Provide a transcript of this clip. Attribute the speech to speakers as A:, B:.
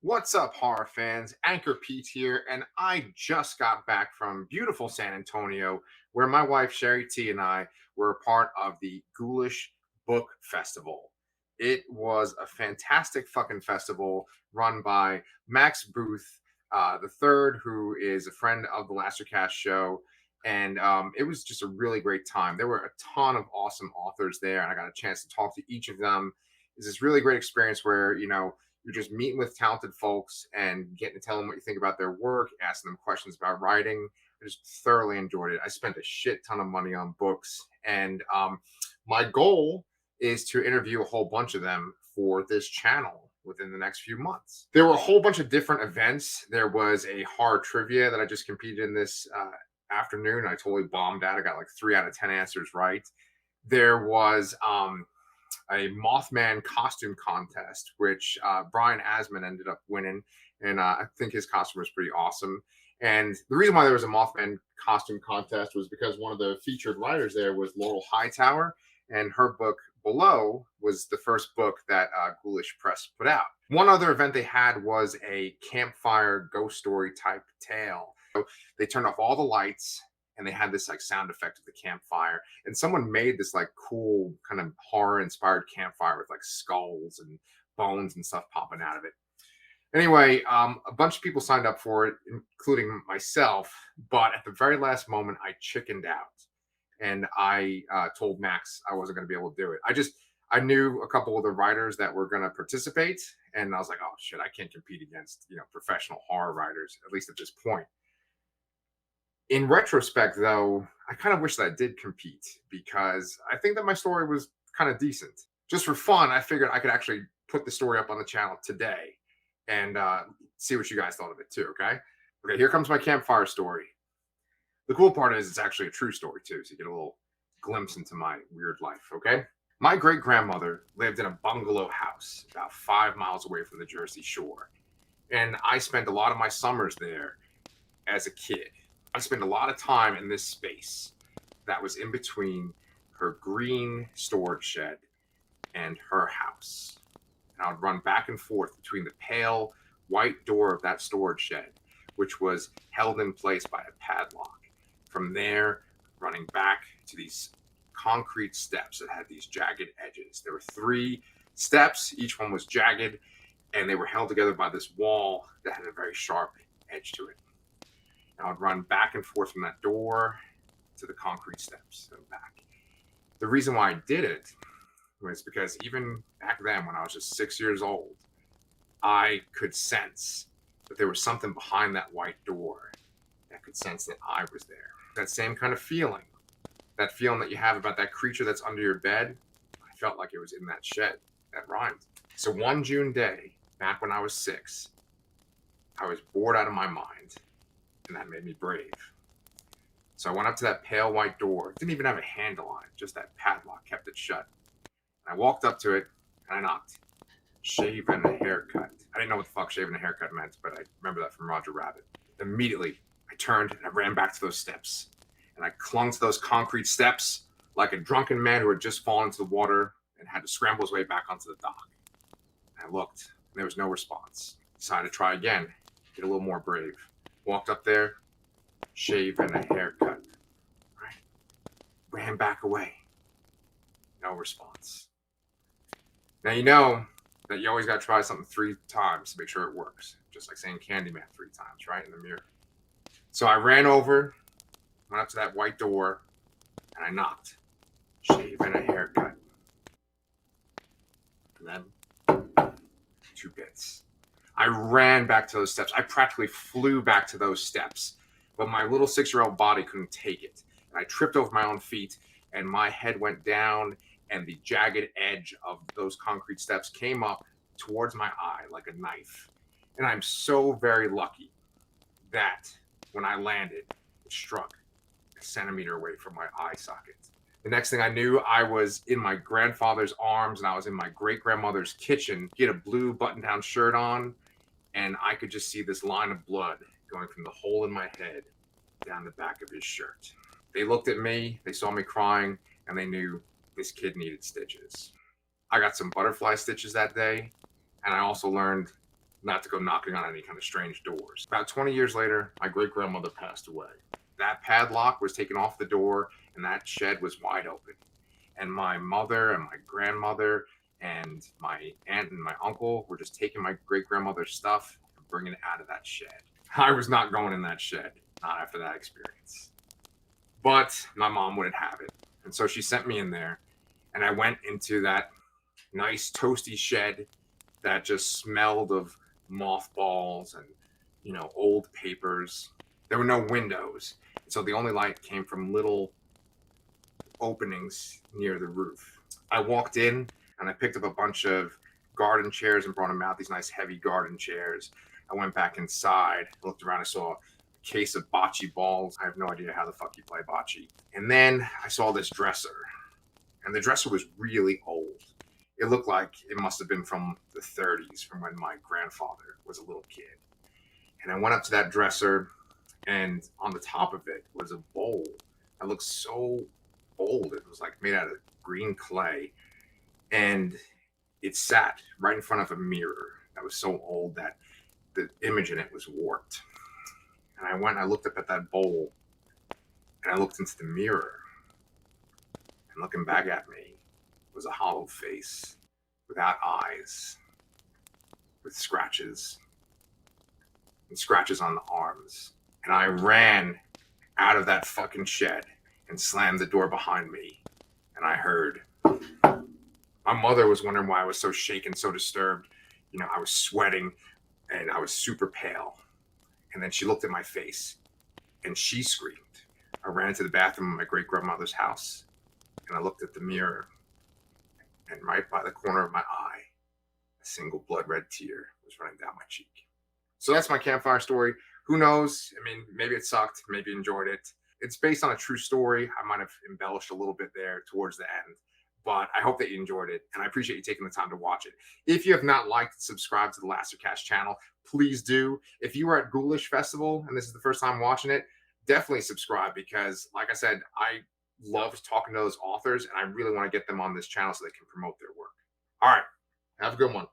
A: What's up, horror fans? Anchor Pete here, and I just got back from beautiful San Antonio, where my wife Sherry T and I were a part of the Ghoulish Book Festival. It was a fantastic fucking festival run by Max Booth, the third, who is a friend of the Cast show. And it was just a really great time. There were a ton of awesome authors there, and I got a chance to talk to each of them. It's this really great experience where, you're just meeting with talented folks and getting to tell them what you think about their work, asking them questions about writing. I just thoroughly enjoyed it. I spent a shit ton of money on books, and my goal is to interview a whole bunch of them for this channel within the next few months. There were a whole bunch of different events. There was a horror trivia that I just competed in this afternoon. I totally bombed out. I got like 3 out of 10 answers right. There was a Mothman costume contest, which Brian Asman ended up winning. And I think his costume was pretty awesome. And the reason why there was a Mothman costume contest was because one of the featured writers there was Laurel Hightower, and her book Below was the first book that Ghoulish Press put out. One other event they had was a campfire ghost story type tale. So they turned off all the lights and they had this like sound effect of the campfire, and someone made this like cool kind of horror inspired campfire with like skulls and bones and stuff popping out of it. Anyway, a bunch of people signed up for it, including myself, but at the very last moment I chickened out, and I told Max I wasn't going to be able to do it. I knew a couple of the writers that were going to participate, and I was like, oh shit, I can't compete against professional horror writers, at least at this point. In retrospect, though, I kind of wish that I did compete, because I think that my story was kind of decent. Just for fun, I figured I could actually put the story up on the channel today and see what you guys thought of it too. Okay. Okay. Here comes my campfire story. The cool part is it's actually a true story too, so you get a little glimpse into my weird life. Okay. My great grandmother lived in a bungalow house about 5 miles away from the Jersey Shore, and I spent a lot of my summers there as a kid. I spent a lot of time in this space that was in between her green storage shed and her house. And I would run back and forth between the pale white door of that storage shed, which was held in place by a padlock. From there, running back to these concrete steps that had these jagged edges. There were 3 steps, each one was jagged, and they were held together by this wall that had a very sharp edge to it. I would run back and forth from that door to the concrete steps and back. The reason why I did it was because even back then, when I was just 6 years old, I could sense that there was something behind that white door that could sense that I was there. That same kind of feeling, that feeling that you have about that creature that's under your bed, I felt like it was in that shed. That rhymed. So one June day, back when I was 6, I was bored out of my mind. And that made me brave. So I went up to that pale white door. It didn't even have a handle on it, just that padlock kept it shut. And I walked up to it and I knocked. Shave and a haircut. I didn't know what the fuck shaving a haircut meant, but I remember that from Roger Rabbit. Immediately, I turned and I ran back to those steps. And I clung to those concrete steps like a drunken man who had just fallen into the water and had to scramble his way back onto the dock. And I looked, and there was no response. Decided to try again, get a little more brave. Walked up there, shave and a haircut. Right. Ran back away. No response. Now you know that you always got to try something 3 times to make sure it works. Just like saying Candyman 3 times, right, in the mirror. So I ran over, went up to that white door, and I knocked. Shave and a haircut. And then 2 bits. I ran back to those steps. I practically flew back to those steps, but my little 6-year-old body couldn't take it. And I tripped over my own feet, and my head went down, and the jagged edge of those concrete steps came up towards my eye like a knife. And I'm so very lucky that when I landed, it struck a centimeter away from my eye socket. The next thing I knew, I was in my grandfather's arms, and I was in my great-grandmother's kitchen. He had a blue button-down shirt on, and I could just see this line of blood going from the hole in my head down the back of his shirt. They looked at me, they saw me crying, and they knew this kid needed stitches. I got some butterfly stitches that day, and I also learned not to go knocking on any kind of strange doors. About 20 years later, my great-grandmother passed away. That padlock was taken off the door, and that shed was wide open. And my mother and my grandmother and my aunt and my uncle were just taking my great-grandmother's stuff and bringing it out of that shed. I was not going in that shed, not after that experience. But my mom wouldn't have it. And so she sent me in there, and I went into that nice toasty shed that just smelled of mothballs and, old papers. There were no windows. So the only light came from little openings near the roof. I walked in and I picked up a bunch of garden chairs and brought them out, these nice heavy garden chairs. I went back inside, looked around, I saw a case of bocce balls. I have no idea how the fuck you play bocce. And then I saw this dresser, and the dresser was really old. It looked like it must have been from the 30s, from when my grandfather was a little kid. And I went up to that dresser, and on the top of it was a bowl that looked so old. It was like made out of green clay, and it sat right in front of a mirror that was so old that the image in it was warped. And I went and I looked up at that bowl, and I looked into the mirror, and looking back at me was a hollow face without eyes, with scratches and scratches on the arms. And I ran out of that fucking shed and slammed the door behind me. And I heard, my mother was wondering why I was so shaken, so disturbed. I was sweating and I was super pale. And then she looked at my face and she screamed. I ran to the bathroom of my great-grandmother's house, and I looked at the mirror, and right by the corner of my eye, a single blood red tear was running down my cheek. So that's my campfire story. Who knows? I mean, maybe it sucked, maybe you enjoyed it. It's based on a true story. I might have embellished a little bit there towards the end, but I hope that you enjoyed it, and I appreciate you taking the time to watch it. If you have not liked and subscribed to the Lastercast channel, please do. If you were at Ghoulish Festival and this is the first time watching it, definitely subscribe, because, like I said, I love talking to those authors, and I really want to get them on this channel so they can promote their work. All right, have a good one.